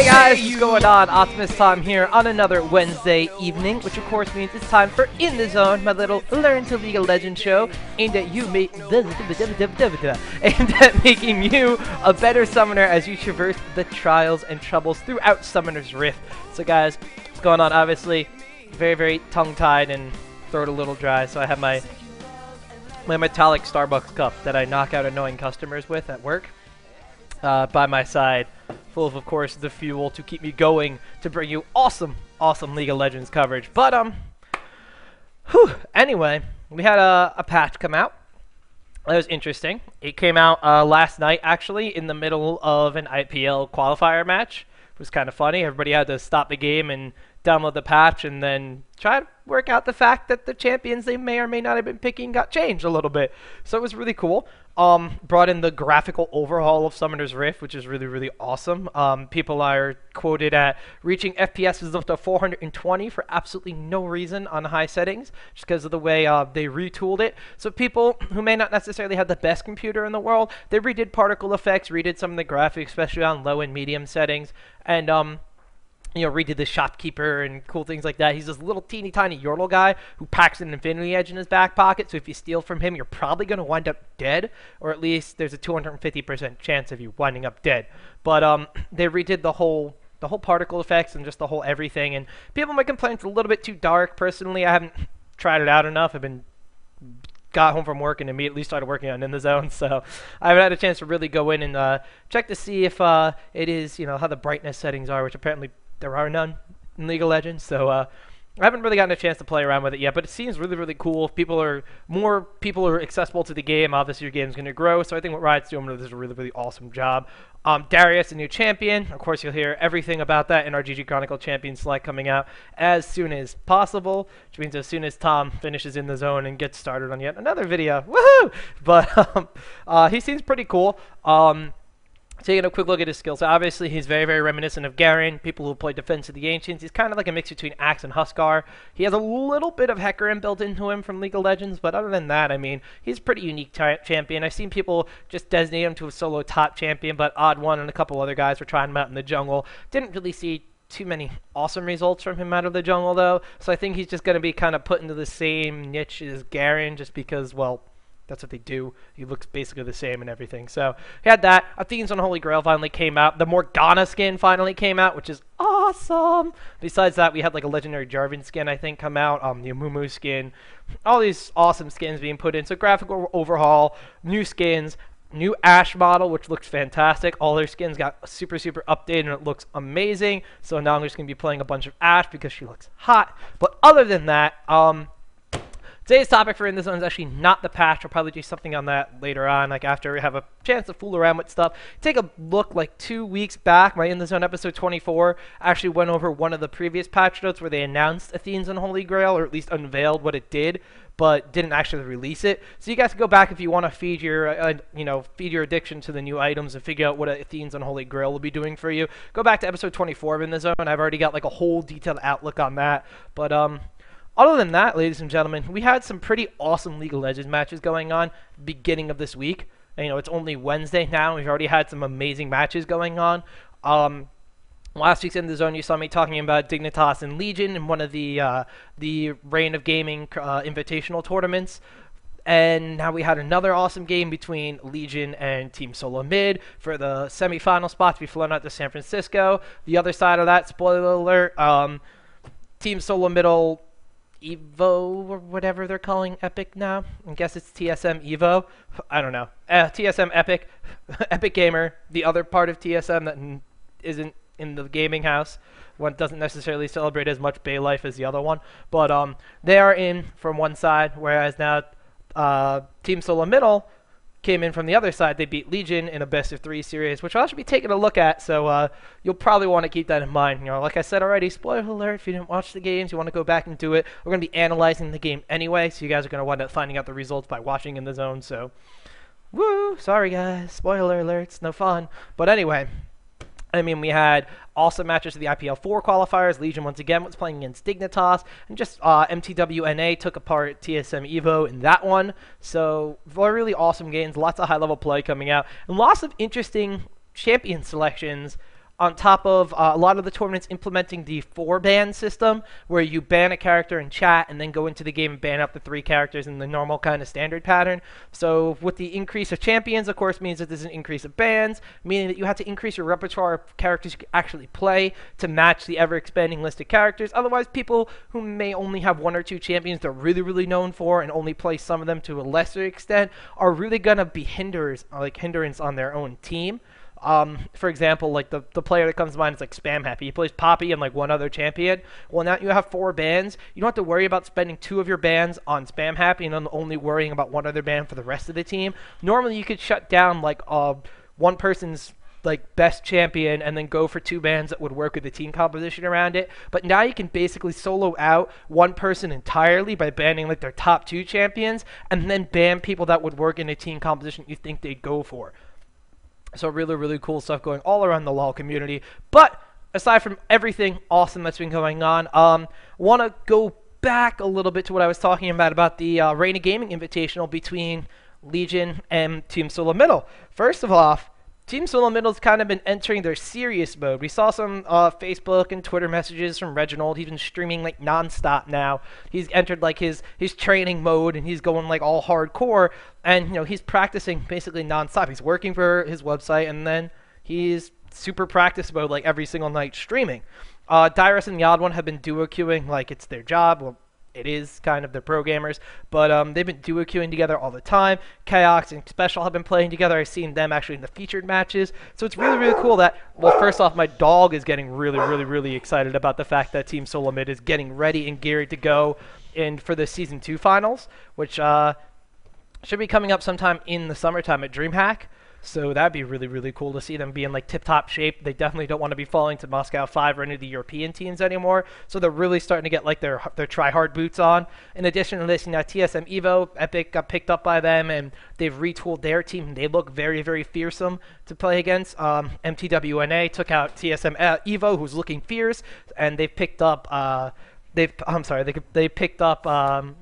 Hey guys, what's going on? Optimus Tom here on another Wednesday evening, which of course means it's time for In the Zone, my little Learn to League of Legends show aimed at you, aimed at making you a better summoner as you traverse the trials and troubles throughout Summoner's Rift. So guys, what's going on? Obviously, very tongue-tied and throat a little dry, so I have my metallic Starbucks cup that I knock out annoying customers with at work by my side, full of course, the fuel to keep me going to bring you awesome League of Legends coverage. But, anyway, we had a patch come out. That was interesting. It came out last night, actually, in the middle of an IPL qualifier match. It was kind of funny. Everybody had to stop the game and download the patch and then try to work out the fact that the champions they may or may not have been picking got changed a little bit. So it was really cool. Brought in the graphical overhaul of Summoner's Rift, which is really awesome. People are quoted at reaching FPSs up to 420 for absolutely no reason on high settings, just because of the way they retooled it. So people who may not necessarily have the best computer in the world, they redid particle effects, redid some of the graphics, especially on low and medium settings, and you know, redid the shopkeeper and cool things like that. He's this little teeny tiny Yordle guy who packs an Infinity Edge in his back pocket, so if you steal from him, you're probably going to wind up dead, or at least there's a 250% chance of you winding up dead. But they redid the whole particle effects and just the whole everything, and people might complain it's a little bit too dark. Personally, I haven't tried it out enough. Got home from work and immediately started working on In the Zone, so I haven't had a chance to really go in and check to see if it is, you know, how the brightness settings are, which apparently there are none in League of Legends, so I haven't really gotten a chance to play around with it yet, but it seems really cool. More people are accessible to the game. Obviously, your game's going to grow, so I think what Riot's doing is a really awesome job. Darius, a new champion. Of course, you'll hear everything about that in our ggChronicle champion select coming out as soon as possible, which means as soon as Tom finishes In the Zone and gets started on yet another video. Woohoo! But he seems pretty cool. Taking a quick look at his skills, so obviously he's very reminiscent of Garen. People who play Defense of the Ancients, he's kind of like a mix between Axe and Huskar. He has a little bit of Hecarim built into him from League of Legends, but other than that, I mean, he's a pretty unique champion. I've seen people just designate him to a solo top champion, but Odd1 and a couple other guys were trying him out in the jungle. Didn't really see too many awesome results from him out of the jungle, though, so I think he's just going to be kind of put into the same niche as Garen, just because, well, that's what they do. He looks basically the same and everything. So he had that. Athene's Unholy Grail finally came out. The Morgana skin finally came out, which is awesome. Besides that, we had like a legendary Jarvan skin, I think, come out. The Amumu skin. All these awesome skins being put in. So graphical overhaul, new skins, new Ashe model, which looks fantastic. All their skins got super updated and it looks amazing. So now I'm just going to be playing a bunch of Ashe because she looks hot. But other than that, today's topic for In the Zone is actually not the patch. I'll probably do something on that later on, like after we have a chance to fool around with stuff. Take a look like 2 weeks back. My In the Zone episode 24 actually went over one of the previous patch notes where they announced Athene's Unholy Grail, or at least unveiled what it did, but didn't actually release it. So you guys can go back if you want to feed your, feed your addiction to the new items and figure out what Athene's Unholy Grail will be doing for you. Go back to episode 24 of In the Zone. I've already got like a whole detailed outlook on that, but other than that, ladies and gentlemen, we had some pretty awesome League of Legends matches going on beginning of this week. And, you know, it's only Wednesday now. We've already had some amazing matches going on. Last week's In the Zone, you saw me talking about Dignitas and Legion in one of the Reign of Gaming Invitational tournaments. And now we had another awesome game between Legion and Team SoloMid for the semifinal spot to be flown out to San Francisco. The other side of that, spoiler alert, Team SoloMid Evo, or whatever they're calling Epic now. I guess it's TSM Evo. I don't know. TSM Epic. Epic Gamer, the other part of TSM that isn't in the gaming house. One doesn't necessarily celebrate as much Bay life as the other one. But they are in from one side, whereas now Team SoloMid came in from the other side. They beat Legion in a best-of-3 series, which I'll actually be taking a look at, so you'll probably want to keep that in mind. You know, like I said already, spoiler alert, if you didn't watch the games, you want to go back and do it. We're going to be analyzing the game anyway, so you guys are going to wind up finding out the results by watching In the Zone, so woo, sorry guys, spoiler alerts, no fun. But anyway, I mean, we had awesome matches of the IPL 4 qualifiers. Legion, once again, was playing against Dignitas. And just MTWNA took apart TSM Evo in that one. So, really awesome games. Lots of high-level play coming out. And lots of interesting champion selections on top of a lot of the tournaments implementing the 4-ban system, where you ban a character in chat and then go into the game and ban up the 3 characters in the normal kind of standard pattern. So with the increase of champions, of course, means that there's an increase of bans, meaning that you have to increase your repertoire of characters you can actually play to match the ever-expanding list of characters. Otherwise, people who may only have 1 or 2 champions they're really, really known for and only play some of them to a lesser extent are really going to be hindrance on their own team. For example, like the player that comes to mind is like Spam Happy. He plays Poppy and like 1 other champion. Well, now you have 4 bans. You don't have to worry about spending 2 of your bans on Spam Happy and then only worrying about 1 other ban for the rest of the team. Normally, you could shut down like one person's like best champion and then go for 2 bans that would work with the team composition around it. But now you can basically solo out 1 person entirely by banning like their top 2 champions and then ban people that would work in a team composition you think they'd go for. So really, really cool stuff going all around the LoL community. But aside from everything awesome that's been going on, want to go back a little bit to what I was talking about the Reign of Gaming Invitational between Legion and Team SoloMid. First of all, Team SoloMid's kind of been entering their serious mode. We saw some Facebook and Twitter messages from Reginald. He's been streaming like nonstop now. He's entered like his training mode and he's going like all hardcore. And you know he's practicing basically nonstop. He's working for his website and then he's super practice mode like every single night streaming. Dyrus and the Odd One have been duo queuing like it's their job. Well, it is kind of their pro gamers, but they've been duo queuing together all the time. Chaos and Special have been playing together. I've seen them actually in the featured matches. So it's really, really cool that, well, first off, my dog is getting really, really, really excited about the fact that Team SoloMid is getting ready and geared to go in for the Season 2 finals, which should be coming up sometime in the summertime at DreamHack. So that'd be really, really cool to see them be in like tip-top shape. They definitely don't want to be falling to Moscow 5 or any of the European teams anymore. So they're really starting to get like their try-hard boots on. In addition to this, you know, TSM Evo, Epic got picked up by them, and they've retooled their team. And they look very, very fearsome to play against. MTWNA took out TSM Evo, who's looking fierce, and they've picked up. They picked up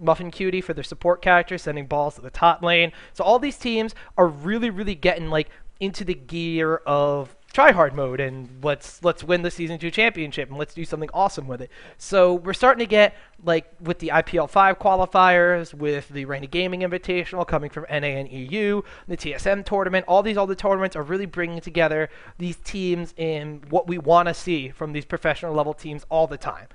Muffin Cutie for their support character, sending balls to the top lane. So all these teams are really, really getting like into the gear of tryhard mode and let's win the Season 2 championship and let's do something awesome with it. So we're starting to get like with the IPL 5 qualifiers, with the Reign of Gaming Invitational coming from NA and EU, the TSM tournament, all the tournaments are really bringing together these teams in what we want to see from these professional level teams all the time.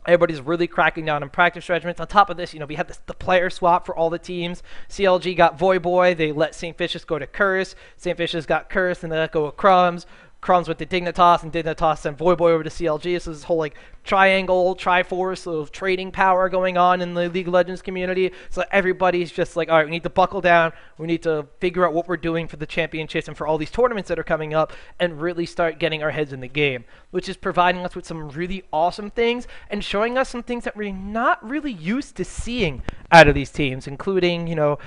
Everybody's really cracking down on practice regimens. On top of this, you know, we had the player swap for all the teams. CLG got Voyboy. They let St. Vicious go to Curse. St. Vicious got Curse, and they let go of Crumbs. Crumbs went to Dignitas, and Dignitas sent Voyboy over to CLG. So this whole like triangle, triforce of trading power going on in the League of Legends community. So everybody's just like, all right, we need to buckle down. We need to figure out what we're doing for the championships and for all these tournaments that are coming up and really start getting our heads in the game, which is providing us with some really awesome things and showing us some things that we're not really used to seeing out of these teams, including, you know,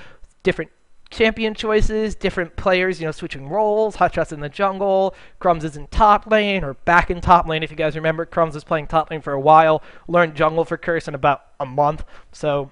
different champion choices, different players, you know, switching roles. Hotshots in the jungle, Crumbs is in top lane, or back in top lane. If you guys remember, Crumbs was playing top lane for a while, learned jungle for Curse in about a month, so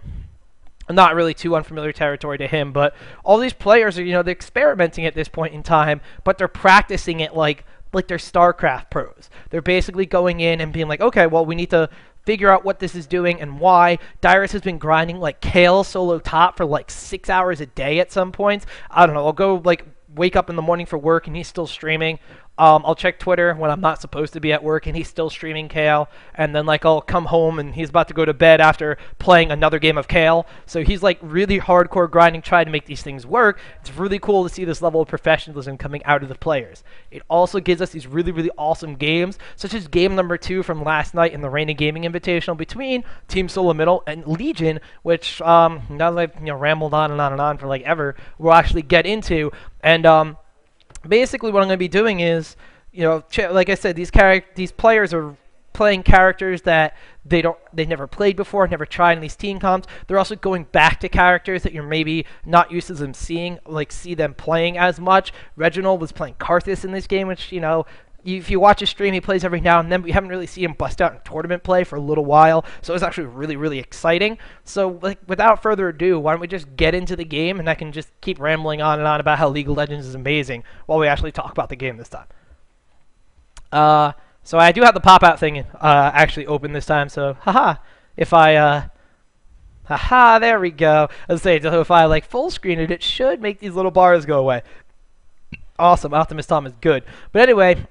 not really too unfamiliar territory to him. But all these players are, you know, they're experimenting at this point in time, but they're practicing it like they're StarCraft pros. They're basically going in and being like, okay, well, we need to figure out what this is doing and why. Dyrus has been grinding like Kale solo top for like 6 hours a day at some points. I don't know. I'll go like wake up in the morning for work and he's still streaming. I'll check Twitter when I'm not supposed to be at work and he's still streaming Kale. And then like I'll come home and he's about to go to bed after playing another game of Kale. So he's like really hardcore grinding, trying to make these things work. It's really cool to see this level of professionalism coming out of the players. It also gives us these really, really awesome games, such as game number 2 from last night in the Reign of Gaming Invitational between Team SoloMid and Legion, which now that I've, you know, rambled on and on and on for like ever, we'll actually get into. And basically what I'm going to be doing is, you know, like I said, these players are playing characters that they never played before, never tried in these team comps. They're also going back to characters that you're maybe not used to them seeing, like see them playing as much. Reginald was playing Karthus in this game, which, you know, if you watch his stream, he plays every now and then, but you haven't really seen him bust out in tournament play for a little while, so it was actually really, really exciting. So, like, without further ado, why don't we just get into the game, and I can just keep rambling on and on about how League of Legends is amazing while we actually talk about the game this time. So I do have the pop-out thing actually open this time, so haha. If I, haha, there we go. Let's say, so if I like full screen it, it should make these little bars go away. Awesome, Optimus Tom is good. But anyway,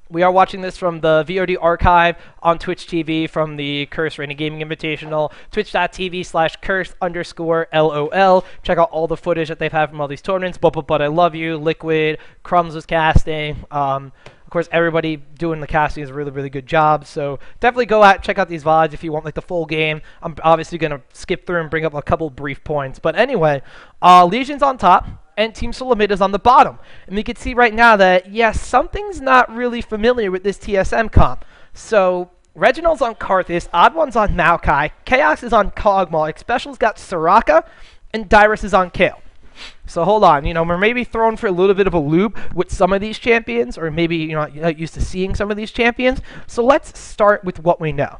we are watching this from the VOD archive on Twitch TV from the Curse Reigning Gaming Invitational, twitch.tv/curse_LOL. Check out all the footage that they've had from all these tournaments. But I Love You, Liquid, Crumbs was casting. Of course, everybody doing the casting is a really, really good job. So definitely go out, check out these VODs if you want like the full game. I'm obviously going to skip through and bring up a couple brief points. But anyway, Legion's on top and Team SoloMid is on the bottom. And we can see right now that, yes, something's not really familiar with this TSM comp. So Reginald's on Karthus, Odd One's on Maokai, Chaos is on Kog'Maw, Xpecial's got Soraka, and Dyrus is on Kale. So hold on, we're maybe thrown for a little bit of a loop with some of these champions, or maybe you're not used to seeing some of these champions. So let's start with what we know.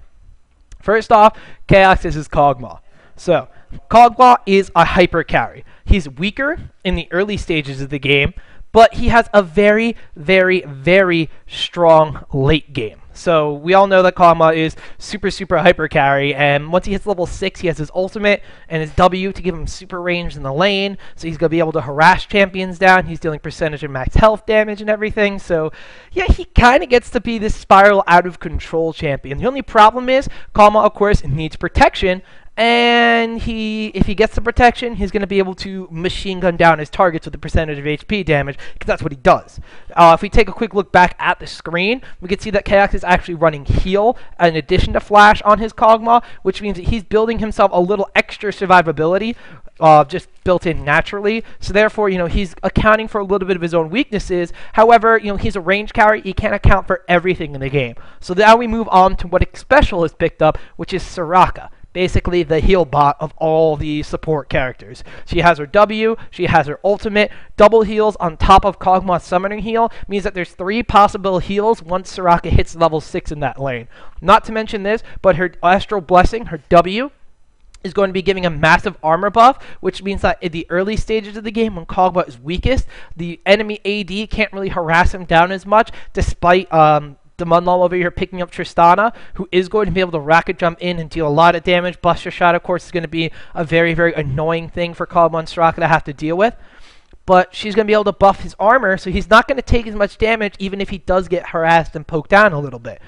First off, Chaos is his Kog'Maw. So Kog'Maw is a hyper carry. He's weaker in the early stages of the game, but he has a very, very, very strong late game. So we all know that Kog'Maw is super, super hyper carry, and once he hits level 6, he has his ultimate and his W to give him super range in the lane, so he's going to be able to harass champions down. He's dealing percentage of max health damage and everything, so yeah, he kind of gets to be this spiral out of control champion. The only problem is Kog'Maw, of course, needs protection, and if he gets the protection, he's going to be able to machine gun down his targets with the percentage of HP damage, because that's what he does. If we take a quick look back at the screen, we can see that Chaos is actually running heal in addition to flash on his Kog'Maw, which means that he's building himself a little extra survivability, just built in naturally. So therefore, he's accounting for a little bit of his own weaknesses. However, he's a range carry. He can't account for everything in the game. So now we move on to what Xpecial has picked up, which is Soraka. Basically the heal bot of all the support characters. She has her W, she has her ultimate. Double heals on top of Kog'Maw's summoning heal means that there's 3 possible heals once Soraka hits level 6 in that lane. Not to mention this, but her Astral Blessing, her W, is going to be giving a massive armor buff, which means that in the early stages of the game, when Kog'Maw is weakest, the enemy AD can't really harass him down as much, despite Damunlal over here picking up Tristana, who is going to be able to rocket jump in and deal a lot of damage. Buster Shot, of course, is going to be a very, very annoying thing for Kog'Maw and Soraka to have to deal with. But she's going to be able to buff his armor, so he's not going to take as much damage, even if he does get harassed and poked down a little bit.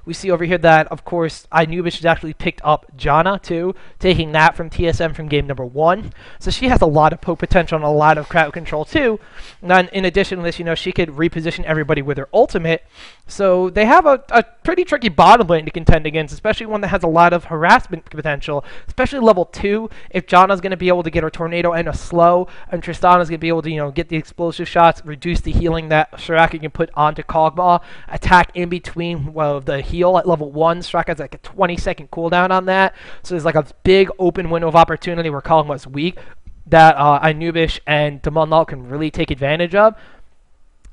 We see over here that, of course, Anubis has actually picked up Janna, too, taking that from TSM from game number 1. So she has a lot of poke potential and a lot of crowd control, too. And then, in addition to this, she could reposition everybody with her ultimate. So they have a pretty tricky bottom lane to contend against, especially one that has a lot of harassment potential, especially level 2. If Janna's going to be able to get her tornado and a slow, and Tristana's going to be able to, get the explosive shots, reduce the healing that Soraka can put onto Kog'Maw, attack in between the heal at level 1. Soraka has like a 20-second cooldown on that. So there's like a big open window of opportunity where Kog'Maw's weak that Anubis and Damunlal can really take advantage of.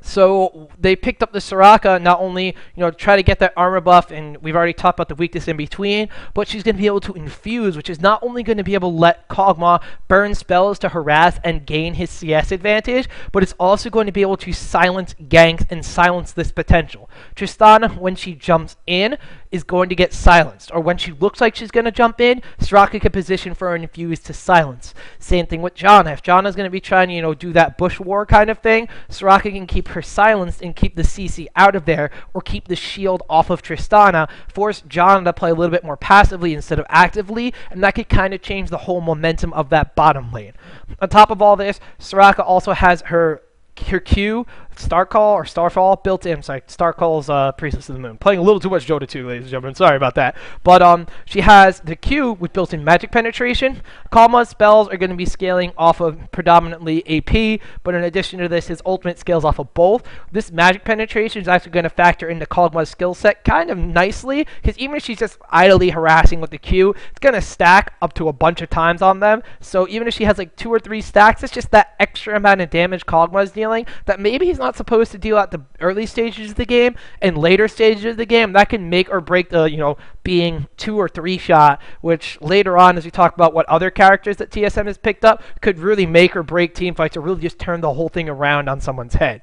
So they picked up the Soraka, not only, try to get that armor buff, and we've already talked about the weakness in between, but she's going to be able to infuse, which is not only going to be able to let Kog'Maw burn spells to harass and gain his CS advantage, but it's also going to be able to silence ganks and silence this potential. Tristana, when she jumps in, is going to get silenced, or when she looks like she's going to jump in, Soraka can position for an infuse to silence. Same thing with Janna. If Janna's going to be trying to, do that bush war kind of thing, Soraka can keep her silenced and keep the CC out of there, or keep the shield off of Tristana, force Janna to play a little bit more passively instead of actively, and that could kind of change the whole momentum of that bottom lane. On top of all this, Soraka also has her Q, Starcall or Starfall built in. Sorry, Starcall's Priestess of the Moon. Playing a little too much Dota 2, ladies and gentlemen. Sorry about that. But she has the Q with built-in magic penetration. Kog'Maw's spells are going to be scaling off of predominantly AP, but in addition to this, his ultimate scales off of both. This magic penetration is actually going to factor into Kog'Maw's skill set kind of nicely, because even if she's just idly harassing with the Q, it's going to stack up to a bunch of times on them. So even if she has like 2 or 3 stacks, it's just that extra amount of damage Kog'Maw's dealing that maybe he's not supposed to deal at the early stages of the game and later stages of the game. That can make or break the, being 2 or 3 shot, which later on, as we talk about what other characters that TSM has picked up, could really make or break team fights or really just turn the whole thing around on someone's head.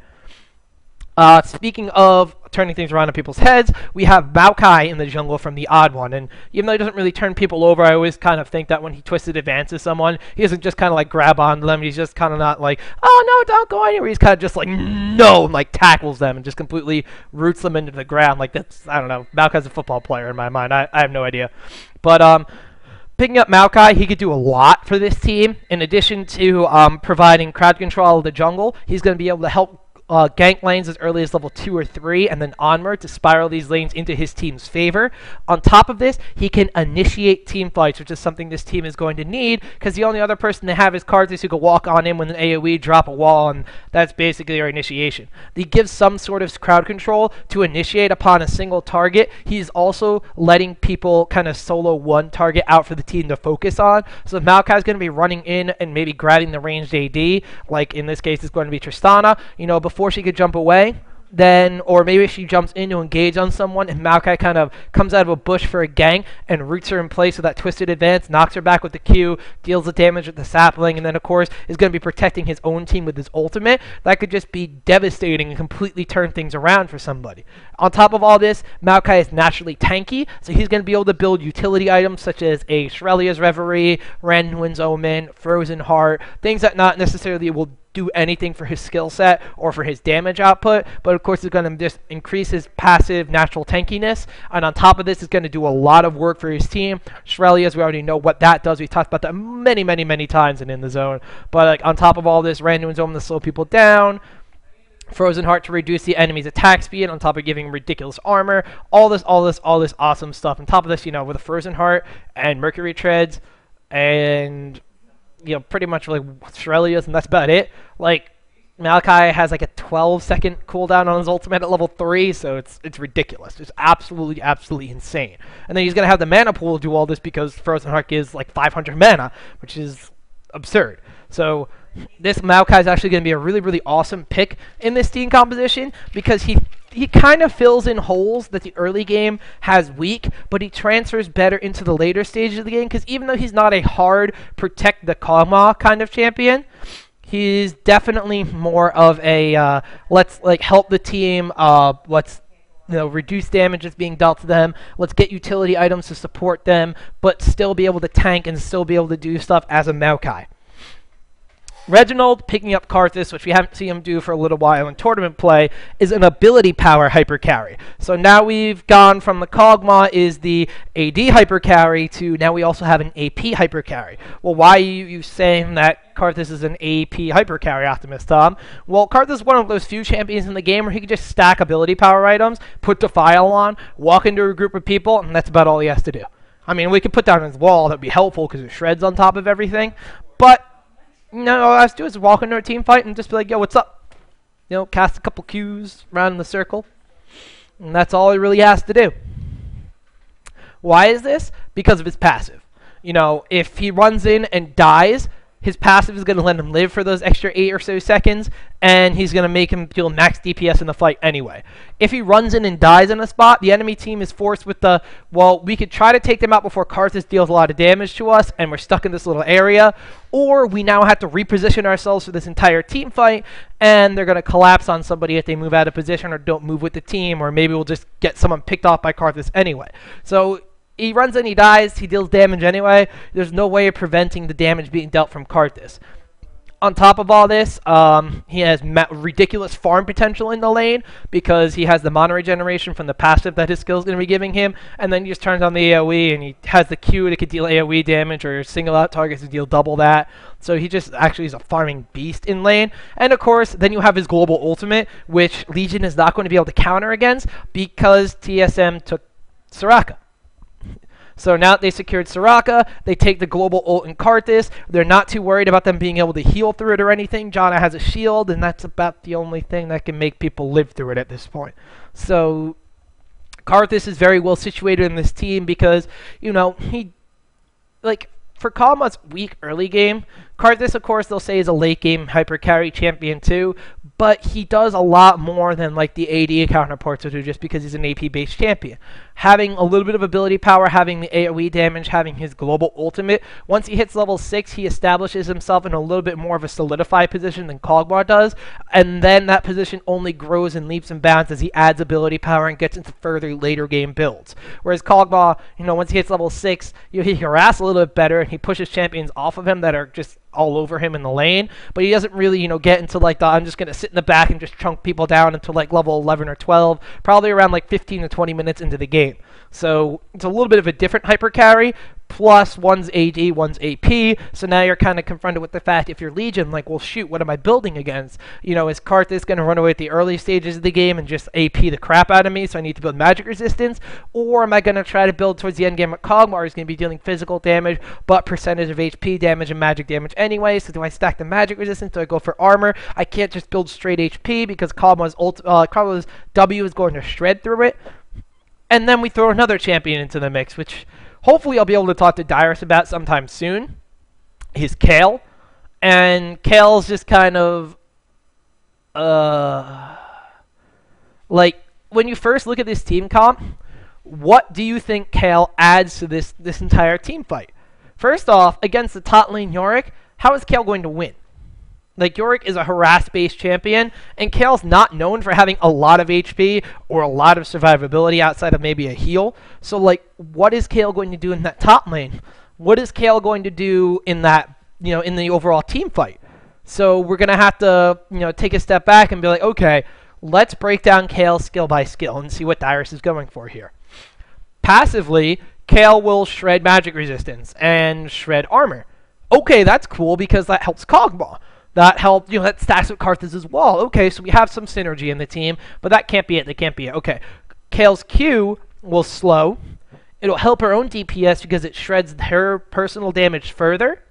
Speaking of turning things around in people's heads, we have Maokai in the jungle from the Odd One. And even though he doesn't really turn people over, I always kind of think that when he twisted advances someone, he doesn't just kind of like grab onto them. He's just kind of not like, oh no, don't go anywhere. He's kind of just like, no, and like tackles them and just completely roots them into the ground. Like that's, I don't know. Maokai's a football player in my mind. I have no idea. But picking up Maokai, he could do a lot for this team. In addition to providing crowd control of the jungle, he's going to be able to help gank lanes as early as level 2 or 3, and then onward to spiral these lanes into his team's favor. On top of this, he can initiate team fights, which is something this team is going to need, because the only other person they have is Karthus, who can walk on in with an AoE, drop a wall, and that's basically their initiation. He gives some sort of crowd control to initiate upon a single target. He's also letting people kind of solo one target out for the team to focus on. So Maokai's going to be running in and maybe grabbing the ranged AD, like in this case it's going to be Tristana, you know, before she could jump away, then, or maybe she jumps in to engage on someone and Maokai kind of comes out of a bush for a gank and roots her in place with that twisted advance, knocks her back with the Q, deals the damage with the sapling, and then of course is going to be protecting his own team with his ultimate. That could just be devastating and completely turn things around for somebody. On top of all this, Maokai is naturally tanky, so he's going to be able to build utility items such as a Shrelia's Reverie, Randuin's Omen, Frozen Heart, things that not necessarily will do anything for his skill set or for his damage output, but of course it's going to just increase his passive natural tankiness, and on top of this, it's going to do a lot of work for his team. Shrelia's, we already know what that does. We talked about that many times in the zone, but like on top of all this, Randuin's Omen to slow people down, Frozen Heart to reduce the enemy's attack speed, on top of giving ridiculous armor, all this awesome stuff. On top of this, you know, with a Frozen Heart and Mercury Treads and, you know, pretty much like Shrelia's, and that's about it. Like, Maokai has like a 12-second cooldown on his ultimate at level 3, so it's ridiculous. It's absolutely insane. And then he's going to have the mana pool to do all this because Frozen Heart gives like 500 mana, which is absurd. So this Maokai is actually going to be a really awesome pick in this team composition because he kind of fills in holes that the early game has weak, but he transfers better into the later stages of the game because even though he's not a hard protect the Kog'Maw kind of champion, he's definitely more of a let's like help the team, let's, you know, reduce damage that's being dealt to them, let's get utility items to support them, but still be able to tank and still be able to do stuff as a Maokai. Reginald picking up Karthus, which we haven't seen him do for a little while in tournament play, is an ability power hyper carry. So now we've gone from the Kog'Maw is the AD hyper carry to now we also have an AP hyper carry. Well, why are you saying that Karthus is an AP hyper carry, Optimus Tom? Well, Karthus is one of those few champions in the game where he can just stack ability power items, put Defile on, walk into a group of people, and that's about all he has to do. I mean, we could put down his wall, that'd be helpful because it shreds on top of everything, but no, all I have to do is walk into a team fight and just be like, yo, what's up? You know, cast a couple Qs around in the circle. And that's all he really has to do. Why is this? Because of his passive. You know, if he runs in and dies, his passive is going to let him live for those extra 8 or so seconds, and he's going to make him deal max DPS in the fight anyway. If he runs in and dies in a spot, the enemy team is forced with the, well, we could try to take them out before Karthus deals a lot of damage to us, and we're stuck in this little area, or we now have to reposition ourselves for this entire team fight, and they're going to collapse on somebody if they move out of position or don't move with the team, or maybe we'll just get someone picked off by Karthus anyway. So he runs in, he dies, he deals damage anyway. There's no way of preventing the damage being dealt from Karthus. On top of all this, he has ridiculous farm potential in the lane because he has the mana regeneration from the passive that his skill is going to be giving him, and then he just turns on the AoE and he has the Q that could deal AoE damage or single out targets to deal double that. So he just actually is a farming beast in lane. And of course, then you have his global ultimate, which Legion is not going to be able to counter against because TSM took Soraka. So now that they secured Soraka, they take the global ult in Karthus. They're not too worried about them being able to heal through it or anything. Janna has a shield, and that's about the only thing that can make people live through it at this point. So Karthus is very well situated in this team because, you know, he, like, for Kog'Maw's weak early game, Karthus, of course, they'll say is a late game hyper carry champion too, but he does a lot more than like the AD counterparts will do just because he's an AP based champion. Having a little bit of ability power, having the AoE damage, having his global ultimate, once he hits level 6, he establishes himself in a little bit more of a solidified position than Kog'Maw does, and then that position only grows in leaps and bounds as he adds ability power and gets into further later game builds. Whereas Kog'Maw, once he hits level 6, he harass a little bit better and he pushes champions off of him that are just all over him in the lane, but he doesn't really, get into like the I'm just going to sit in the back and just chunk people down until like level 11 or 12, probably around like 15 to 20 minutes into the game. So it's a little bit of a different hyper carry, plus one's AD, one's AP, so now you're kind of confronted with the fact if you're Legion, like, well shoot, what am I building against? Is Karthus going to run away at the early stages of the game and just AP the crap out of me, so I need to build magic resistance? Or am I going to try to build towards the end game with Kog'Maw, who's going to be dealing physical damage, but percentage of HP damage and magic damage anyway, so do I stack the magic resistance? Do I go for armor? I can't just build straight HP because Kog'Maw's W is going to shred through it. And then we throw another champion into the mix, which hopefully I'll be able to talk to Dyrus about sometime soon. He's Kale. And Kale's just kind of, like, when you first look at this team comp, what do you think Kale adds to this entire team fight? First off, against the top lane Yorick, how is Kale going to win? Like, Yorick is a harass-based champion, and Kale's not known for having a lot of HP or a lot of survivability outside of maybe a heal. So, like, what is Kale going to do in that top lane? What is Kale going to do in that, in the overall team fight? So we're going to have to, take a step back and be like, okay, let's break down Kale skill by skill and see what Dyrus is going for here. Passively, Kale will shred magic resistance and shred armor. Okay, that's cool because that helps Kog'Maw. That helped, that stacks with Karthus as well. Okay, so we have some synergy in the team, but that can't be it. That can't be it. Okay, Kale's Q will slow. It'll help her own DPS because it shreds her personal damage further,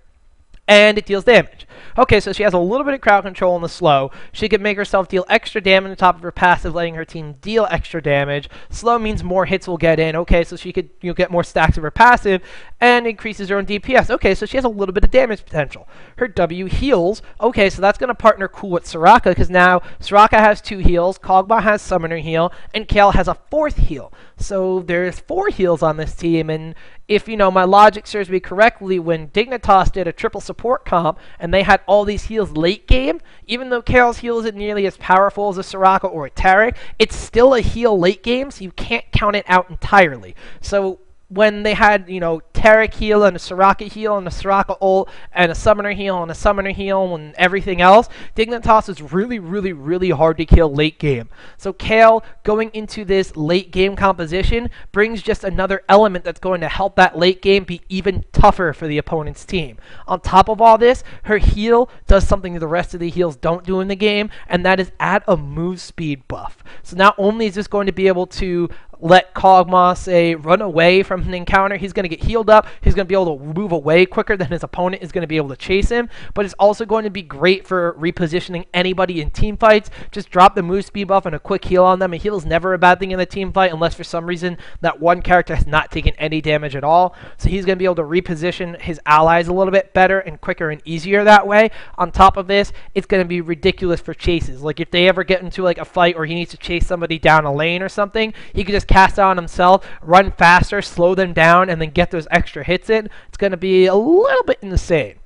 and it deals damage. Okay, so she has a little bit of crowd control in the slow. She can make herself deal extra damage on top of her passive, letting her team deal extra damage. Slow means more hits will get in. Okay, so she could get more stacks of her passive and increases her own DPS. Okay, so she has a little bit of damage potential. Her W heals. Okay, so that's going to partner cool with Soraka because now Soraka has 2 heals, Kog'Maw has Summoner heal, and Kale has a 4th heal. So there's 4 heals on this team, and if, my logic serves me correctly, when Dignitas did a triple support comp and they had all these heals late game, even though Kale's heal isn't nearly as powerful as a Soraka or a Taric, it's still a heal late game, so you can't count it out entirely. So when they had, Taric heal and a Soraka heal and a Soraka ult and a Summoner heal and a Summoner heal and everything else, Dignitas is really, really, really hard to kill late game. So Kale going into this late game composition brings just another element that's going to help that late game be even tougher for the opponent's team. On top of all this, her heal does something that the rest of the heals don't do in the game, and that is add a move speed buff. So not only is this going to be able to let Kog'Maw, say, run away from an encounter, he's going to get healed up, he's going to be able to move away quicker than his opponent is going to be able to chase him, but it's also going to be great for repositioning anybody in team fights. Just drop the move speed buff and a quick heal on them. A heal is never a bad thing in a team fight unless for some reason that one character has not taken any damage at all, so he's going to be able to reposition his allies a little bit better and quicker and easier that way. On top of this, it's going to be ridiculous for chases. Like, if they ever get into like a fight or he needs to chase somebody down a lane or something, he can just cast out on himself, run faster, slow them down, and then get those extra hits in. It's going to be a little bit insane.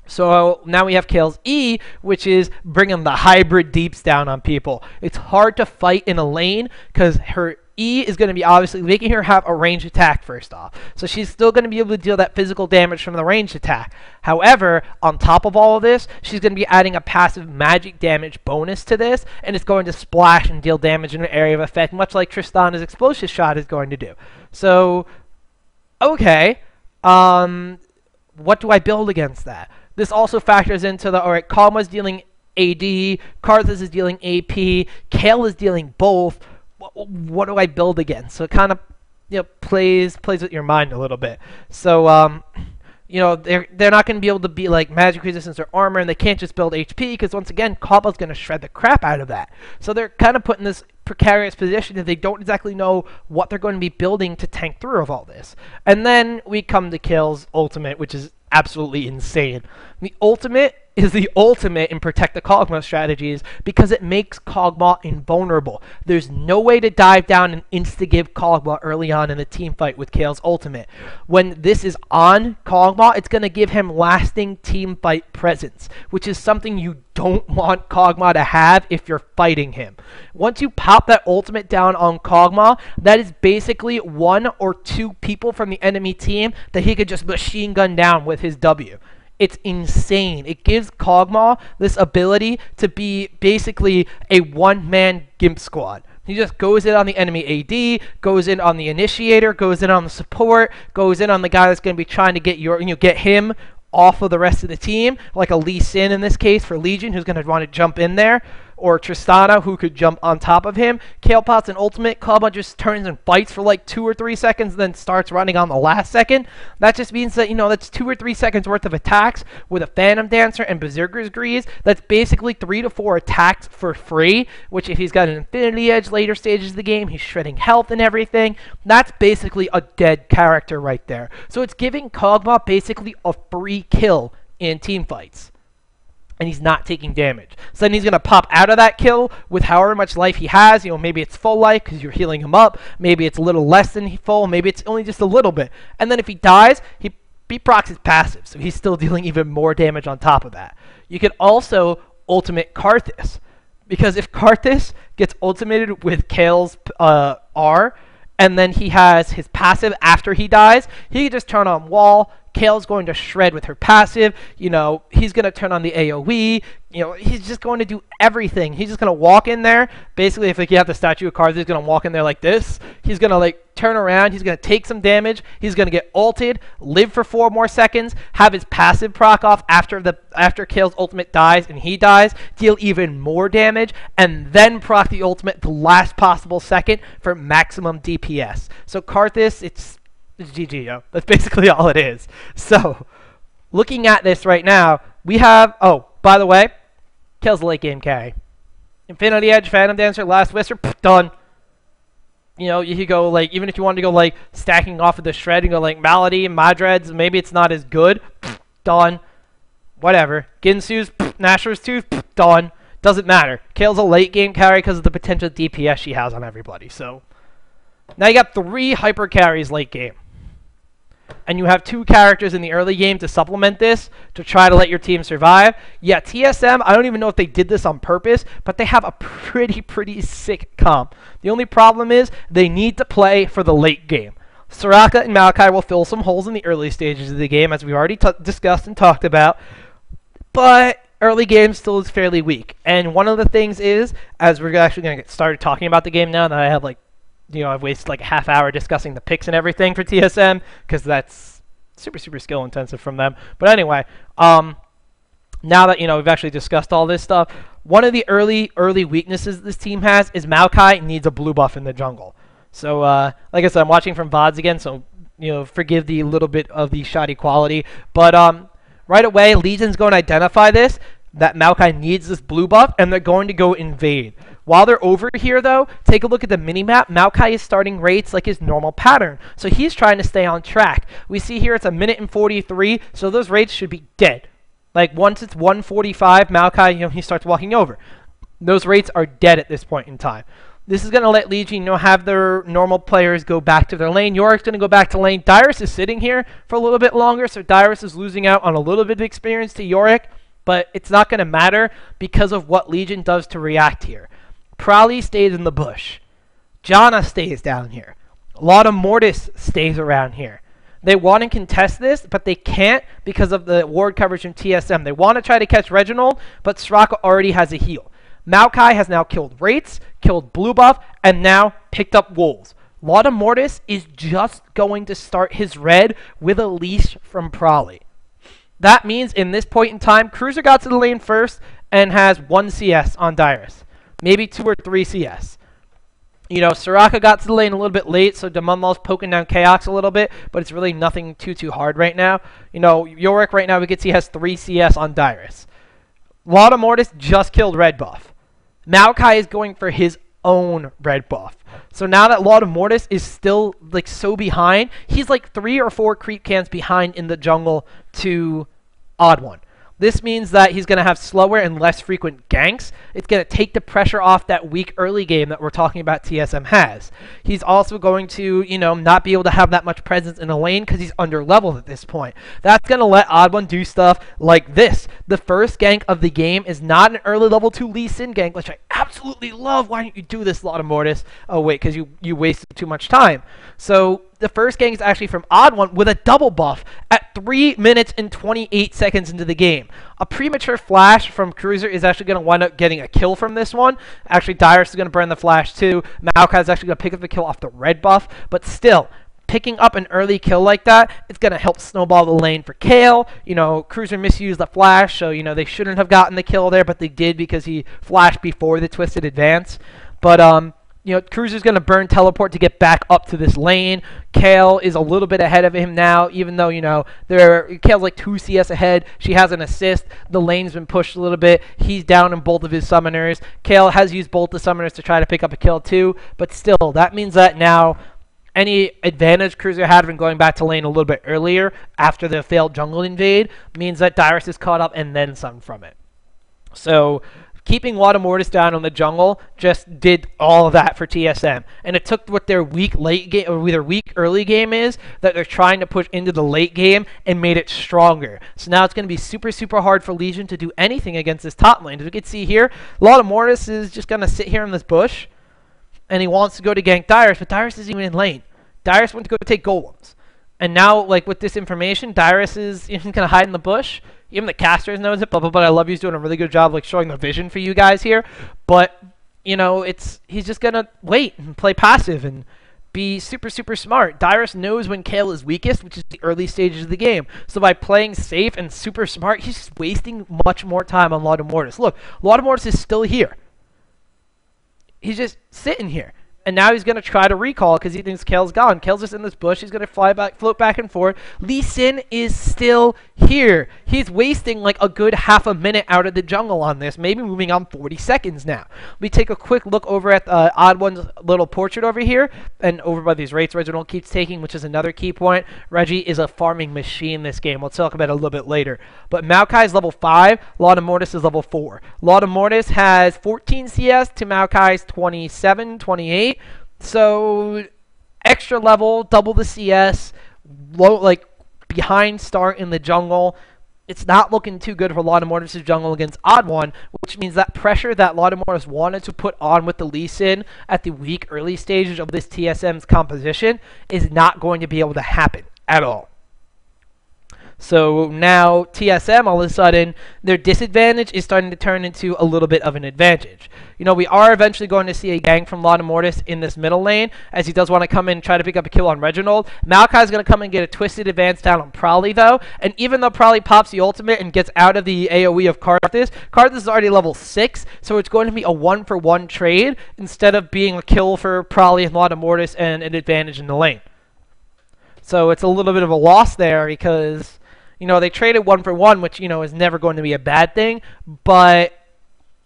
So now we have Kale's E, which is bringing the hybrid deeps down on people. It's hard to fight in a lane because her E is going to be obviously making her have a ranged attack first off. So she's still going to be able to deal that physical damage from the ranged attack. However, on top of all of this, she's going to be adding a passive magic damage bonus to this, and it's going to splash and deal damage in an area of effect, much like Tristana's explosive shot is going to do. So, okay, what do I build against that? This also factors into the, alright, Kog'Maw's dealing AD, Karthus is dealing AP, Kale is dealing both. What do I build against? So it kind of plays with your mind a little bit. So they're not going to be able to be like magic resistance or armor, and they can't just build HP because once again Kog'Maw's going to shred the crap out of that. So they're kind of put in this precarious position that they don't exactly know what they're going to be building to tank through of all this. And then we come to Kale's ultimate, which is absolutely insane. The ultimate is the ultimate in protect the Kog'Maw strategies because it makes Kog'Maw invulnerable. There's no way to dive down and insta-give Kog'Maw early on in the team fight with Kale's ultimate. When this is on Kog'Maw, it's going to give him lasting team fight presence, which is something you don't want Kog'Maw to have if you're fighting him. Once you pop that ultimate down on Kog'Maw, that is basically 1 or 2 people from the enemy team that he could just machine gun down with his W. It's insane. It gives Kog'Maw this ability to be basically a one-man GIMP squad. He just goes in on the enemy AD, goes in on the initiator, goes in on the support, goes in on the guy that's going to be trying to get him off of the rest of the team, like a Lee Sin in this case for Legion, who's going to want to jump in there, or Tristana, who could jump on top of him. Kale pops an ultimate, Kog'Maw just turns and fights for like 2 or 3 seconds, then starts running on the last second. That just means that, that's 2 or 3 seconds worth of attacks with a Phantom Dancer and Berserker's Grease. That's basically 3 to 4 attacks for free, which if he's got an Infinity Edge later stages of the game, he's shredding health and everything. That's basically a dead character right there. So it's giving Kog'Maw basically a free kill in team fights. And he's not taking damage. So then he's going to pop out of that kill with however much life he has. Maybe it's full life because you're healing him up. Maybe it's a little less than full. Maybe it's only just a little bit. And then if he dies, he procs his passive. So he's still dealing even more damage on top of that. You can also ultimate Karthus. Because if Karthus gets ultimated with Kale's R, and then he has his passive after he dies, he can just turn on wall. Kale's going to shred with her passive. He's going to turn on the AoE. He's just going to do everything. He's just going to walk in there. Basically, if you have the statue of Karthus, he's going to walk in there like this. He's going to turn around. He's going to take some damage. He's going to get ulted, live for 4 more seconds, have his passive proc off after Kale's ultimate dies and he dies, deal even more damage, and then proc the ultimate the last possible second for maximum DPS. So Karthus, it's GG, yo. That's basically all it is. So, looking at this right now, we have... Oh, by the way, Kale's a late game carry. Infinity Edge, Phantom Dancer, Last Whisper, done. You could go, even if you wanted to go, stacking off of the shred, you go, Malady, Madreds, maybe it's not as good, done. Whatever. Ginsu's, Nashor's tooth, done. Doesn't matter. Kale's a late game carry because of the potential DPS she has on everybody, so... Now you got 3 hyper carries late game. And you have 2 characters in the early game to supplement this, to try to let your team survive. Yeah, TSM, I don't even know if they did this on purpose, but they have a pretty sick comp. The only problem is they need to play for the late game. Soraka and Maokai will fill some holes in the early stages of the game, as we already discussed and talked about. But early game still is fairly weak. And one of the things is, as we're actually going to get started talking about the game now that I have I've wasted a half hour discussing the picks and everything for TSM because that's super skill intensive from them. But anyway, now that we've actually discussed all this stuff, one of the early weaknesses this team has is Maokai needs a blue buff in the jungle. So like I said, I'm watching from VODs again, so forgive the little bit of the shoddy quality. But right away, Legion's going to identify this, that Maokai needs this blue buff, and they're going to go invade. While they're over here, though, take a look at the minimap. Maokai is starting rates like his normal pattern, so he's trying to stay on track. We see here it's 1:43, so those rates should be dead. Once it's 1:45, Maokai, he starts walking over. Those rates are dead at this point in time. This is going to let Legion, have their normal players go back to their lane. Yorick's going to go back to lane. Dyrus is sitting here for a little bit longer, so Dyrus is losing out on a little bit of experience to Yorick, but it's not going to matter because of what Legion does to react here. Prowly stays in the bush. Janna stays down here. A lot of Mortis stays around here. They want to contest this, but they can't because of the ward coverage from TSM. They want to try to catch Reginald, but Soraka already has a heal. Maokai has now killed Wraiths, killed Blue Buff, and now picked up Wolves. A lot of Mortis is just going to start his red with a leash from Prowly. That means in this point in time, Cruiser got to the lane first and has 1 CS on Dyrus. Maybe 2 or 3 CS. Soraka got to the lane a little bit late, so Damunmal's poking down Chaos a little bit, but it's really nothing too hard right now. Yorick right now we can see has 3 CS on Dyrus. A lot of Mortis just killed Red Buff. Maokai is going for his own red buff. So now that Lord of Mortis is still like so behind, he's like 3 or 4 creep cans behind in the jungle to Odd One. This means that he's going to have slower and less frequent ganks. It's going to take the pressure off that weak early game that we're talking about TSM has. He's also going to, not be able to have that much presence in the lane because he's under-leveled at this point. That's going to let Odd One do stuff like this. The first gank of the game is not an early level 2 Lee Sin gank, which I absolutely love. Why don't you do this, Lord of Mortis? Oh, wait, because you wasted too much time. So the first gank is actually from Odd One with a double buff at 3 minutes and 28 seconds into the game. A premature flash from Cruiser is actually going to wind up getting a kill from this one. Actually, Dyrus is going to burn the flash too. Maokai is actually going to pick up the kill off the red buff. But still, picking up an early kill like that, it's going to help snowball the lane for Kale. Cruiser misused the flash, so, they shouldn't have gotten the kill there, but they did because he flashed before the twisted advance. But, Cruiser's going to burn teleport to get back up to this lane. Kale is a little bit ahead of him now, even though, Kale's like 2 CS ahead. She has an assist. The lane's been pushed a little bit. He's down in both of his summoners. Kale has used both the summoners to try to pick up a kill too, but still, that means that now any advantage Cruiser had from going back to lane a little bit earlier after the failed jungle invade means that Dyrus is caught up and then some from it. So keeping Lord of Mortis down on the jungle just did all of that for TSM. And it took what their weak late game or their weak early game is that they're trying to push into the late game and made it stronger. So now it's going to be super, super hard for Legion to do anything against this top lane. As we can see here, Lord of Mortis is just going to sit here in this bush. And he wants to go to gank Dyrus, but Dyrus isn't even in lane. Dyrus went to go take golems. And now, like, with this information, Dyrus is going to hide in the bush. Even the casters knows it, but I love he's doing a really good job, like, showing the vision for you guys here. But, he's just going to wait and play passive and be super, super smart. Dyrus knows when Kale is weakest, which is the early stages of the game. So by playing safe and super smart, he's just wasting much more time on Lord of Mortis. Look, Lord of Mortis is still here. He's just sitting here. And now he's going to try to recall because he thinks Kale's gone. Kale's just in this bush. He's going to float back and forth. Lee Sin is still here. He's wasting like a good half a minute out of the jungle on this, maybe moving on 40 seconds now. We take a quick look over at Odd One's little portrait over here and over by these rates Reginald keeps taking, which is another key point. Reggie is a farming machine this game. We'll talk about it a little bit later. But Maokai is level 5. Lord of Mortis is level 4. Lord of Mortis has 14 CS to Maokai's 27, 28. So extra level, double the CS, low, like behind start in the jungle. It's not looking too good for Lord of Mortis' jungle against Odd One, which means that pressure that Lord of Mortis wanted to put on with the Lee Sin at the weak early stages of this TSM's composition is not going to be able to happen at all. So now TSM, all of a sudden, their disadvantage is starting to turn into a little bit of an advantage. We are eventually going to see a gank from Lord of Mortis in this middle lane, as he does want to come in and try to pick up a kill on Reginald. Maokai is going to come and get a twisted advance down on Prowly, though. And even though Prowly pops the ultimate and gets out of the AoE of Karthus is already level 6, so it's going to be a 1-for-1 trade instead of being a kill for Prowly and Lord of Mortis and an advantage in the lane. So it's a little bit of a loss there because they traded 1-for-1, which, is never going to be a bad thing. But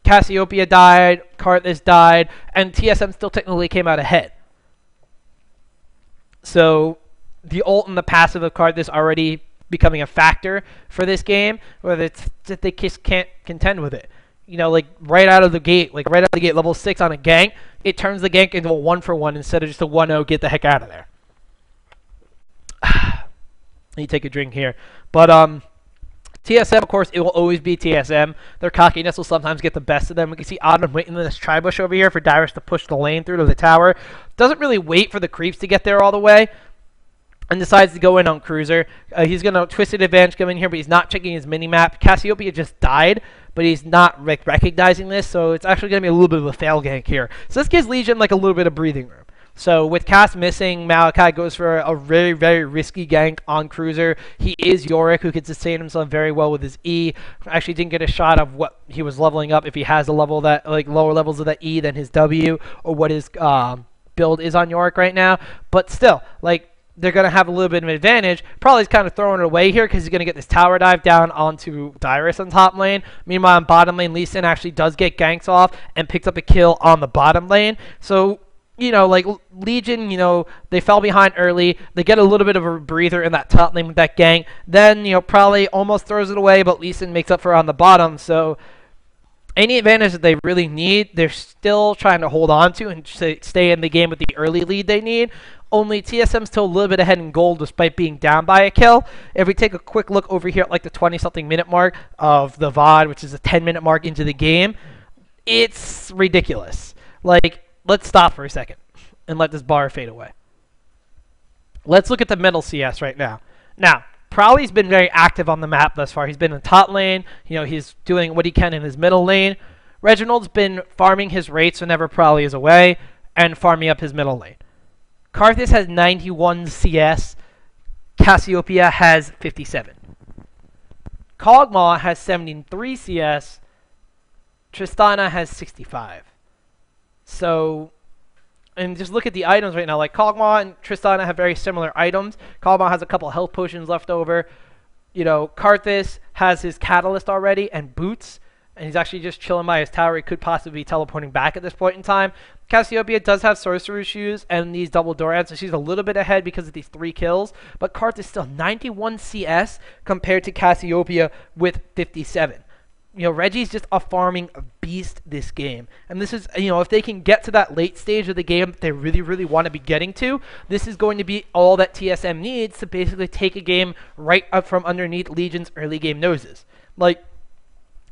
Cassiopeia died, Karthus died, and TSM still technically came out ahead. So the ult and the passive of Karthus already becoming a factor for this game, whether it's that they just can't contend with it. Right out of the gate, level 6 on a gank, it turns the gank into a 1-for-1 instead of just a 1-0, get the heck out of there. You take a drink here. But TSM, of course, it will always be TSM. Their cockiness will sometimes get the best of them. We can see Autumn waiting in this tri-bush over here for Dyrus to push the lane through to the tower. Doesn't really wait for the creeps to get there all the way and decides to go in on Cruiser. He's going to twisted advantage come in here, but he's not checking his mini-map. Cassiopeia just died, but he's not recognizing this, so it's actually going to be a little bit of a fail gank here. So this gives Legion like a little bit of breathing room. So with Cass missing, Maokai goes for a very, very risky gank on Cruiser. He is Yorick, who can sustain himself very well with his E. Actually didn't get a shot of what he was leveling up, if he has a level that, like, lower levels of that E than his W, or what his build is on Yorick right now. But still, like, they're going to have a little bit of an advantage. Probably's kind of throwing it away here because he's going to get this tower dive down onto Dyrus on top lane. Meanwhile, on bottom lane, Lee Sin actually does get ganks off and picks up a kill on the bottom lane. So, you know, like Legion, you know, they fell behind early. They get a little bit of a breather in that top lane with that gank. Then, you know, probably almost throws it away, but Lee Sin makes up for it on the bottom. So any advantage that they really need, they're still trying to hold on to and stay in the game with the early lead they need. Only TSM's still a little bit ahead in gold despite being down by a kill. If we take a quick look over here at like the 20-something minute mark of the VOD, which is a 10-minute mark into the game, it's ridiculous. Like, let's stop for a second and let this bar fade away. Let's look at the middle CS right now. Now, Prowly's been very active on the map thus far. He's been in the top lane. You know, he's doing what he can in his middle lane. Reginald's been farming his rates whenever Prowly is away and farming up his middle lane. Karthus has 91 CS. Cassiopeia has 57. Kog'Maw has 73 CS. Tristana has 65. So, and just look at the items right now. Like Kog'Maw and Tristana have very similar items. Kog'Maw has a couple health potions left over. You know, Karthus has his catalyst already and boots. And he's actually just chilling by his tower. He could possibly be teleporting back at this point in time. Cassiopeia does have Sorcerer's Shoes and these double Dorans, so she's a little bit ahead because of these 3 kills. But Karthus is still 91 CS compared to Cassiopeia with 57. You know, Reggie's just a farming beast this game. And this is, you know, if they can get to that late stage of the game that they really, really want to be getting to, this is going to be all that TSM needs to basically take a game right up from underneath Legion's early game noses. Like,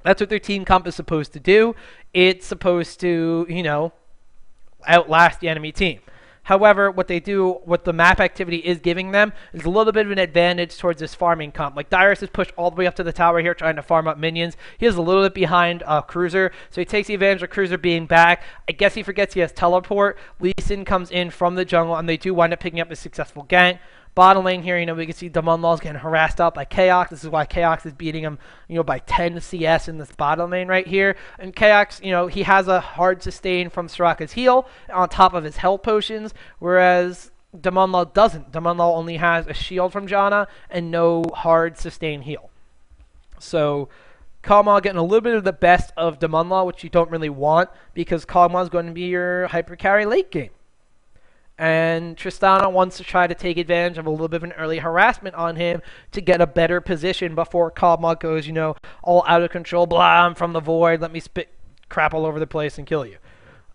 that's what their team comp is supposed to do. It's supposed to, you know, outlast the enemy team. However, what they do, what the map activity is giving them, is a little bit of an advantage towards this farming comp. Like, Dyrus is pushed all the way up to the tower here trying to farm up minions. He is a little bit behind Cruiser, so he takes the advantage of Cruiser being back. I guess he forgets he has teleport. Lee Sin comes in from the jungle, and they do wind up picking up a successful gank. Bottom lane here, you know, we can see Damonlaw's getting harassed out by Chaos. This is why Chaos is beating him, you know, by 10 CS in this bottom lane right here. And Chaos, you know, he has a hard sustain from Soraka's heal on top of his health potions, whereas Damonlaw doesn't. Damonlaw only has a shield from Janna and no hard sustain heal. So Kog'Maw getting a little bit of the best of Damonlaw, which you don't really want because Kog'Maw is going to be your hyper carry late game. And Tristana wants to try to take advantage of a little bit of an early harassment on him to get a better position before Kog'Maw goes, you know, all out of control. Blah, I'm from the void. Let me spit crap all over the place and kill you.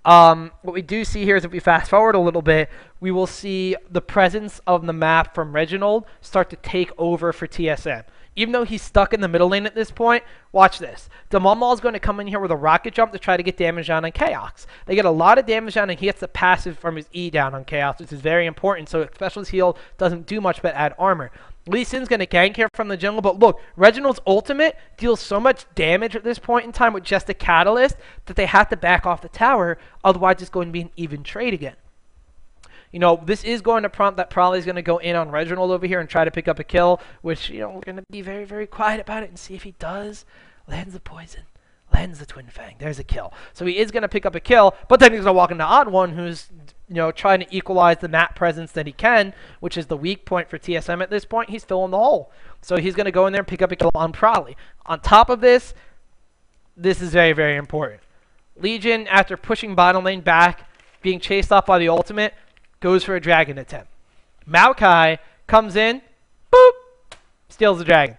What we do see here is if we fast forward a little bit, we will see the presence of the map from Reginald start to take over for TSM. Even though he's stuck in the middle lane at this point, watch this. Damonlaw is going to come in here with a rocket jump to try to get damage down on Chaos. They get a lot of damage down, and he gets the passive from his E down on Chaos, which is very important, so Specialist Heal doesn't do much but add armor. Lee Sin's going to gank here from the jungle, but look, Reginald's ultimate deals so much damage at this point in time with just a catalyst that they have to back off the tower, otherwise it's going to be an even trade again. You know, this is going to prompt that Prowly's going to go in on Reginald over here and try to pick up a kill, which, you know, we're going to be very, very quiet about it and see if he does. Lands the poison. Lands the Twin Fang. There's a kill. So he is going to pick up a kill, but then he's going to walk into Odd One, who's, you know, trying to equalize the map presence that he can, which is the weak point for TSM at this point. He's filling the hole. So he's going to go in there and pick up a kill on Prowly. On top of this, this is very, very important. Legion, after pushing bottom lane back, being chased off by the ultimate, goes for a dragon attempt. Maokai comes in, boop, steals the dragon.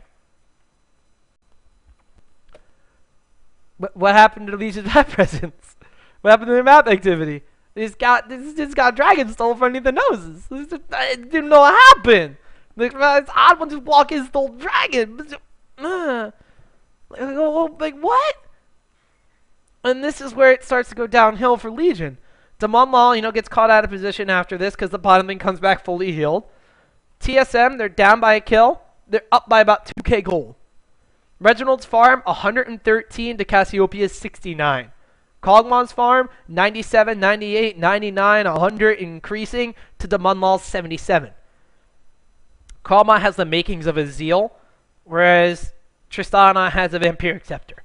What happened to Legion's map presence? What happened to their map activity? This just got dragon stolen from underneath the noses. I didn't know what happened. Like, it's odd one just walk in, stole dragon. Like what? And this is where it starts to go downhill for Legion. Damonlaw, you know, gets caught out of position after this because the bottom lane comes back fully healed. TSM, they're down by a kill. They're up by about 2k gold. Reginald's farm, 113 to Cassiopeia's 69. Kog'Maw's farm, 97, 98, 99, 100, increasing to Damonlaw's 77. Kog'Maw has the makings of a Zeal, whereas Tristana has a Vampiric Scepter.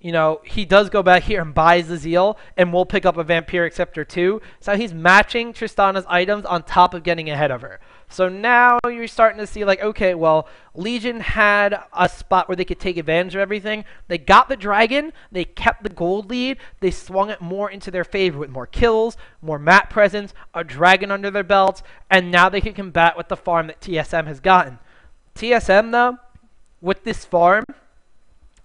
you know, he does go back here and buys the Zeal, and we'll pick up a Vampiric Scepter too. So he's matching Tristana's items on top of getting ahead of her. So now you're starting to see like, okay, well, Legion had a spot where they could take advantage of everything. They got the dragon, they kept the gold lead, they swung it more into their favor with more kills, more map presence, a dragon under their belts, and now they can combat with the farm that TSM has gotten. TSM though, with this farm,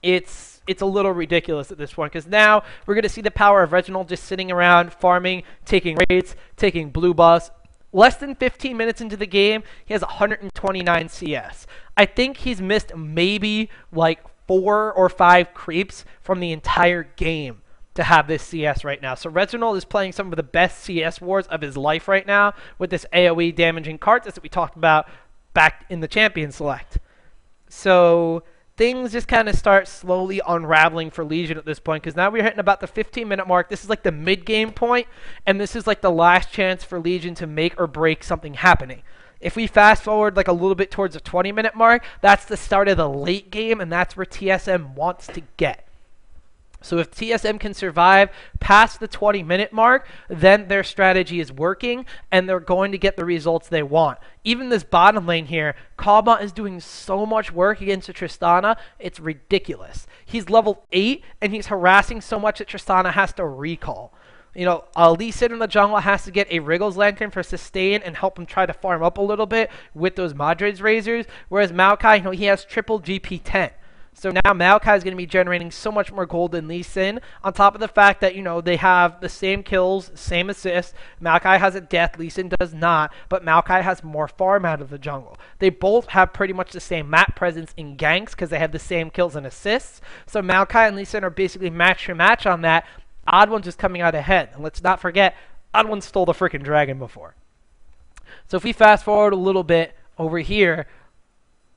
it's a little ridiculous at this point, because now we're going to see the power of Reginald just sitting around, farming, taking raids, taking blue buffs. Less than 15 minutes into the game, he has 129 CS. I think he's missed maybe like 4 or 5 creeps from the entire game to have this CS right now. So Reginald is playing some of the best CS wars of his life right now with this AoE damaging Kartus that we talked about back in the Champion Select. So things just kind of start slowly unraveling for Legion at this point, because now we're hitting about the 15-minute mark. This is like the mid-game point, and this is like the last chance for Legion to make or break something happening. If we fast forward like a little bit towards the 20-minute mark, that's the start of the late game, and that's where TSM wants to get. So if TSM can survive past the 20-minute mark, then their strategy is working, and they're going to get the results they want. Even this bottom lane here, Kog'Maw is doing so much work against Tristana, it's ridiculous. He's level 8, and he's harassing so much that Tristana has to recall. You know, Lee Sin in the jungle has to get a Wriggles Lantern for sustain and help him try to farm up a little bit with those Madred's Razors, whereas Maokai, you know, he has triple GP10. So now Maokai is going to be generating so much more gold than Lee Sin, on top of the fact that, you know, they have the same kills, same assists. Maokai has a death, Lee Sin does not, but Maokai has more farm out of the jungle. They both have pretty much the same map presence in ganks because they have the same kills and assists. So Maokai and Lee Sin are basically match for match on that. Odd One's just coming out ahead. And let's not forget, Odd One stole the freaking dragon before. So if we fast forward a little bit over here,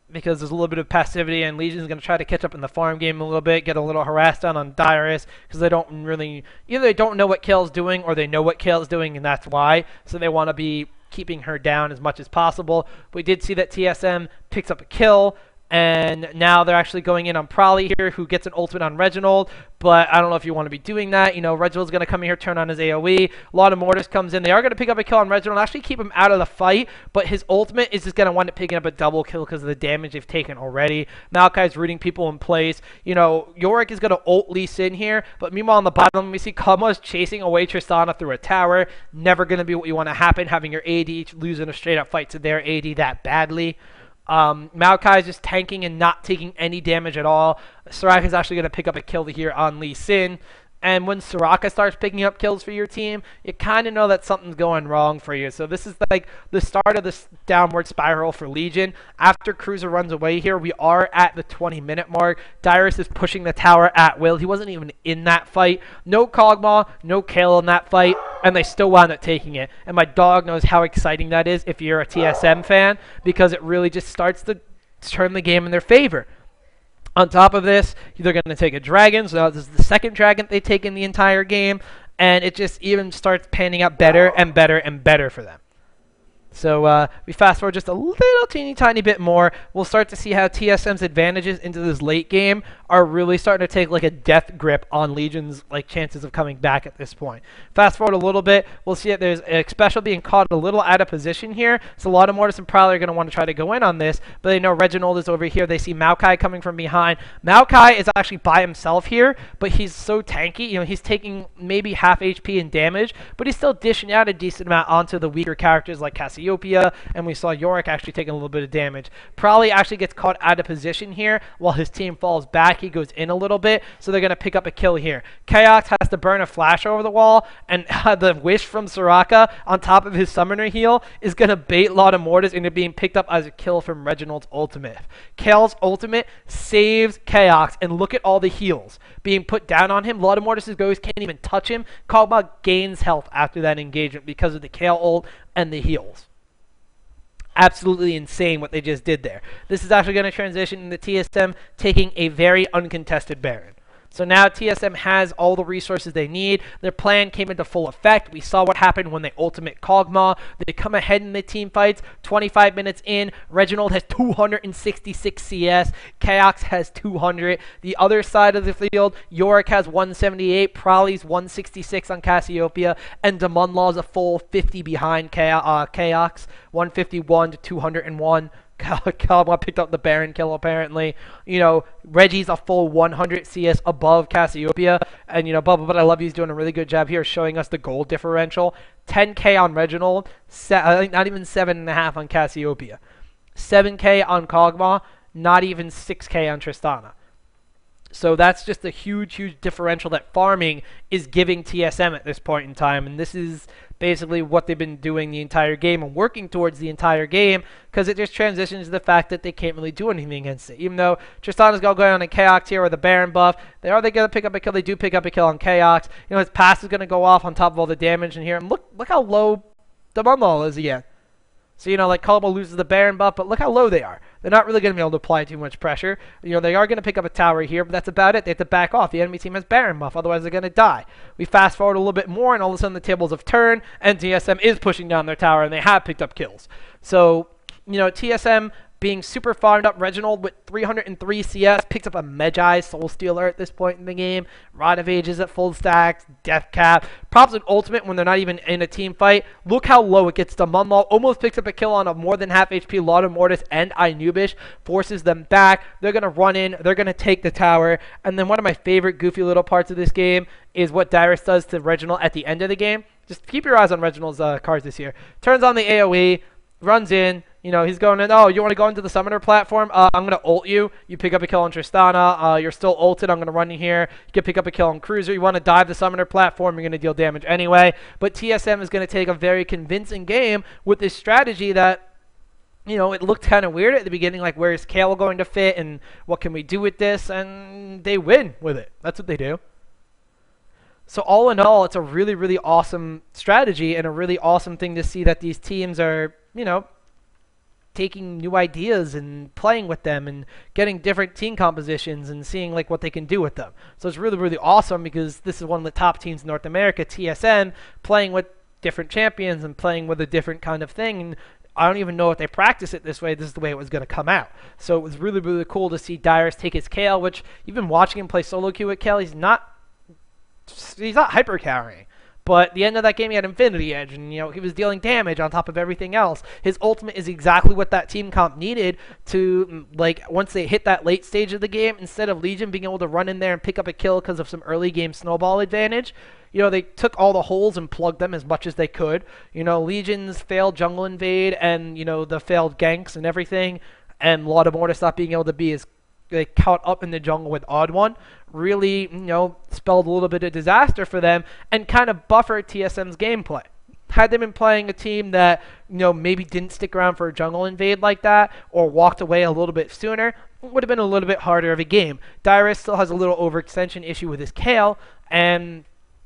because there's a little bit of passivity, and Legion's going to try to catch up in the farm game a little bit, get a little harassed on Dyrus, because they don't really, either they don't know what Kale's doing, or they know what Kale's doing, and that's why. So they want to be keeping her down as much as possible. We did see that TSM picks up a kill, and now they're actually going in on Prolly here, who gets an ultimate on Reginald, but I don't know if you want to be doing that. You know, Reginald's going to come in here, turn on his AoE. A lot of Mortis comes in. They are going to pick up a kill on Reginald, actually keep him out of the fight, but his ultimate is just going to wind up picking up a double kill because of the damage they've taken already. Maokai's rooting people in place. You know, Yorick is going to ult Lee Sin here, but meanwhile on the bottom, we see Kog'Maw is chasing away Tristana through a tower. Never going to be what you want to happen, having your AD losing a straight-up fight to their AD that badly. Maokai is just tanking and not taking any damage at all. Soraka is actually going to pick up a kill here on Lee Sin. And when Soraka starts picking up kills for your team, you kind of know that something's going wrong for you. So this is like the start of this downward spiral for Legion. After Cruiser runs away here, we are at the 20-minute mark. Dyrus is pushing the tower at will. He wasn't even in that fight. No Kog'Maw, no Kale in that fight, and they still wound up taking it. And my dog knows how exciting that is if you're a TSM fan, because it really just starts to turn the game in their favor. On top of this, they're going to take a dragon, so this is the second dragon they take in the entire game, and it just even starts panning out better and better and better for them. So we fast forward just a little teeny tiny bit more. We'll start to see how TSM's advantages into this late game are really starting to take like a death grip on Legion's like chances of coming back at this point. Fast forward a little bit, we'll see that there's a special being caught a little out of position here. So a lot of Mortis and Prowler are going to want to try to go in on this, but they know Reginald is over here. They see Maokai coming from behind. Maokai is actually by himself here, but he's so tanky. You know, he's taking maybe half HP in damage, but he's still dishing out a decent amount onto the weaker characters like Cassiopeia, and we saw Yorick actually taking a little bit of damage. Prolly actually gets caught out of position here while his team falls back. He goes in a little bit, so they're going to pick up a kill here. Chaos has to burn a flash over the wall, and the wish from Soraka on top of his summoner heal is going to bait Lot of Mortis into being picked up as a kill from Reginald's ultimate. Kale's ultimate saves Chaos, and look at all the heals being put down on him. Lot of Mortis' ghost can't even touch him. Kog'Maw gains health after that engagement because of the Kale ult and the heals. Absolutely insane what they just did there. This is actually going to transition into TSM taking a very uncontested Baron. So now TSM has all the resources they need. Their plan came into full effect. We saw what happened when they ultimate Kog'Maw. They come ahead in the team fights. 25 minutes in, Reginald has 266 CS. Chaos has 200. The other side of the field, Yorick has 178. Prowly's 166 on Cassiopeia. And Damunlaw's a full 50 behind Chaos. 151 to 201. Kog'Maw picked up the Baron kill, apparently. You know, Reggie's a full 100 CS above Cassiopeia. And, you know, Bubba, but I love he's doing a really good job here showing us the gold differential. 10k on Reginald, I think not even 7.5 on Cassiopeia. 7k on Kog'Maw, not even 6k on Tristana. So that's just a huge, huge differential that farming is giving TSM at this point in time. And this is basically what they've been doing the entire game and working towards the entire game, because it just transitions to the fact that they can't really do anything against it. Even though Tristana's going to go on a Chaos here with a Baron buff, they going to pick up a kill. They do pick up a kill on Chaos. You know, his pass is going to go off on top of all the damage in here. And look how low Damunlaw is again. So, you know, like, Kog'Maw loses the Baron buff, but look how low they are. They're not really going to be able to apply too much pressure. You know, they are going to pick up a tower here, but that's about it. They have to back off. The enemy team has Baron buff, otherwise they're going to die. We fast forward a little bit more, and all of a sudden the tables have turned, and TSM is pushing down their tower, and they have picked up kills. So, you know, TSM being super farmed up. Reginald with 303 CS, picked up a Magi Soul Stealer at this point in the game. Rod of Ages at full stacks, Death Cap. Props with Ultimate when they're not even in a team fight. Look how low it gets to Damunlaw. Almost picks up a kill on a more than half HP Lot of Mortis and Inubish. Forces them back. They're going to run in. They're going to take the tower. And then one of my favorite goofy little parts of this game is what Dyrus does to Reginald at the end of the game. Just keep your eyes on Reginald's cards this year. Turns on the AoE. Runs in, you know, he's going in, oh, you want to go into the summoner platform? I'm going to ult you. You pick up a kill on Tristana. You're still ulted. I'm going to run in here. You can pick up a kill on Cruiser. You want to dive the summoner platform. You're going to deal damage anyway. But TSM is going to take a very convincing game with this strategy that, you know, it looked kind of weird at the beginning, like where is Kale going to fit and what can we do with this? And they win with it. That's what they do. So all in all, it's a really, really awesome strategy and a really awesome thing to see that these teams are, you know, taking new ideas and playing with them and getting different team compositions and seeing like what they can do with them. So it's really, really awesome because this is one of the top teams in North America, TSM, playing with different champions and playing with a different kind of thing. And I don't even know if they practice it this way. This is the way it was going to come out. So it was really, really cool to see Dyrus take his Kale, which you've been watching him play solo queue with Kale. He's not hyper carrying. But at the end of that game, he had Infinity Edge, and, you know, he was dealing damage on top of everything else. His ultimate is exactly what that team comp needed to, like, once they hit that late stage of the game, instead of Legion being able to run in there and pick up a kill because of some early game snowball advantage, you know, they took all the holes and plugged them as much as they could. You know, Legion's failed jungle invade and, you know, the failed ganks and everything, and Lot of Mortis not being able to be as they caught up in the jungle with Odd One, really, you know, spelled a little bit of disaster for them and kind of buffered TSM's gameplay. Had they been playing a team that, you know, maybe didn't stick around for a jungle invade like that or walked away a little bit sooner, it would have been a little bit harder of a game. Dyrus still has a little overextension issue with his Kale, and,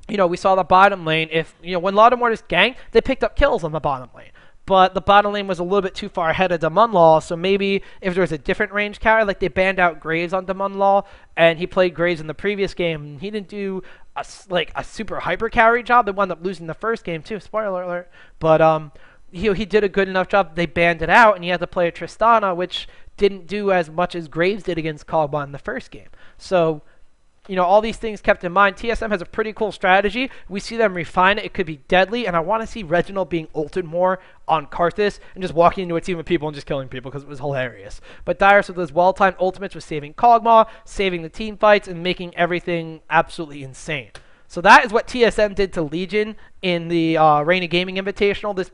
you know, we saw the bottom lane. If, you know, when Lot of Mortis ganked, they picked up kills on the bottom lane. But the bottom lane was a little bit too far ahead of Damunlaw, so maybe if there was a different range carry, like they banned out Graves on Damunlaw, and he played Graves in the previous game, and he didn't do a super hyper carry job. They wound up losing the first game too, spoiler alert. But he did a good enough job. They banned it out, and he had to play a Tristana, which didn't do as much as Graves did against Kog'Maw in the first game. So, you know, all these things kept in mind. TSM has a pretty cool strategy. We see them refine it. It could be deadly, and I want to see Reginald being ulted more on Karthus and just walking into a team of people and just killing people because it was hilarious. But Dyrus with his well-timed ultimates was saving Kog'Maw, saving the team fights, and making everything absolutely insane. So that is what TSM did to Legion in the Reign of Gaming Invitational this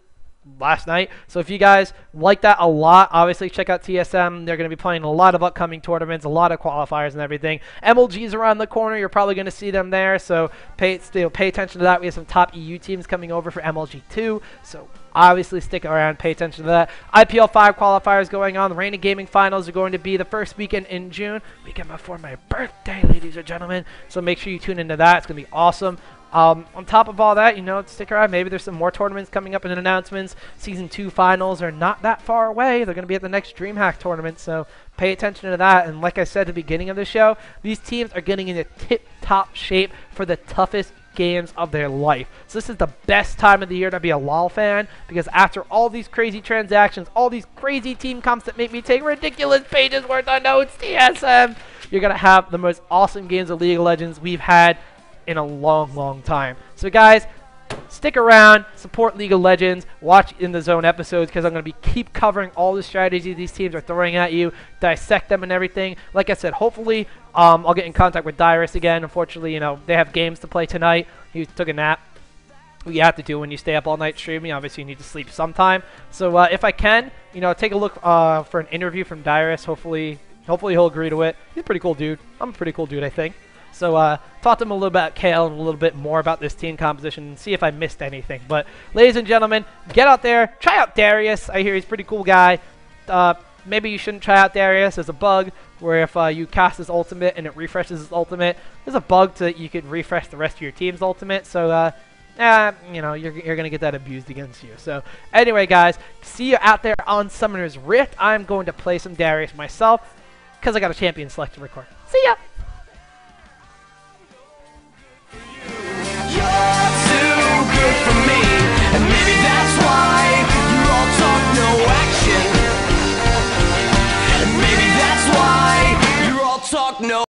last night. So if you guys like that a lot, obviously check out TSM. They're going to be playing a lot of upcoming tournaments, a lot of qualifiers and everything. MLG's around the corner. You're probably going to see them there, so pay attention to that. We have some top EU teams coming over for MLG 2, so obviously stick around, pay attention to that. IPL 5 qualifiers going on. The Reign of Gaming finals are going to be the first weekend in June, weekend before my birthday, ladies and gentlemen, so make sure you tune into that. It's going to be awesome. On top of all that, stick around. Maybe there's some more tournaments coming up and announcements. Season 2 finals are not that far away. They're going to be at the next DreamHack tournament, so pay attention to that. And like I said at the beginning of the show, these teams are getting into tip-top shape for the toughest games of their life. So this is the best time of the year to be a LoL fan, because after all these crazy transactions, all these crazy team comps that make me take ridiculous pages worth of notes, TSM, you're going to have the most awesome games of League of Legends we've had in a long time. So guys, stick around, support League of Legends, watch In the Zone episodes, because I'm going to keep covering all the strategies these teams are throwing at you, dissect them and everything. Like I said, hopefully I'll get in contact with Dyrus again. Unfortunately, they have games to play tonight. He took a nap. What you have to do when you stay up all night streaming, obviously you need to sleep sometime. So if I can, take a look for an interview from Dyrus. Hopefully he'll agree to it. He's a pretty cool dude. I'm a pretty cool dude, I think. So talk to him a little about Kale and a little bit more about this team composition and see if I missed anything. But ladies and gentlemen, get out there, try out Darius. I hear he's a pretty cool guy. Maybe you shouldn't try out Darius. There's a bug where if you cast his ultimate and it refreshes his ultimate, there's a bug that you could refresh the rest of your team's ultimate. So you're gonna get that abused against you. So anyway, guys, see you out there on Summoner's Rift. I'm going to play some Darius myself because I got a champion select to record. See ya.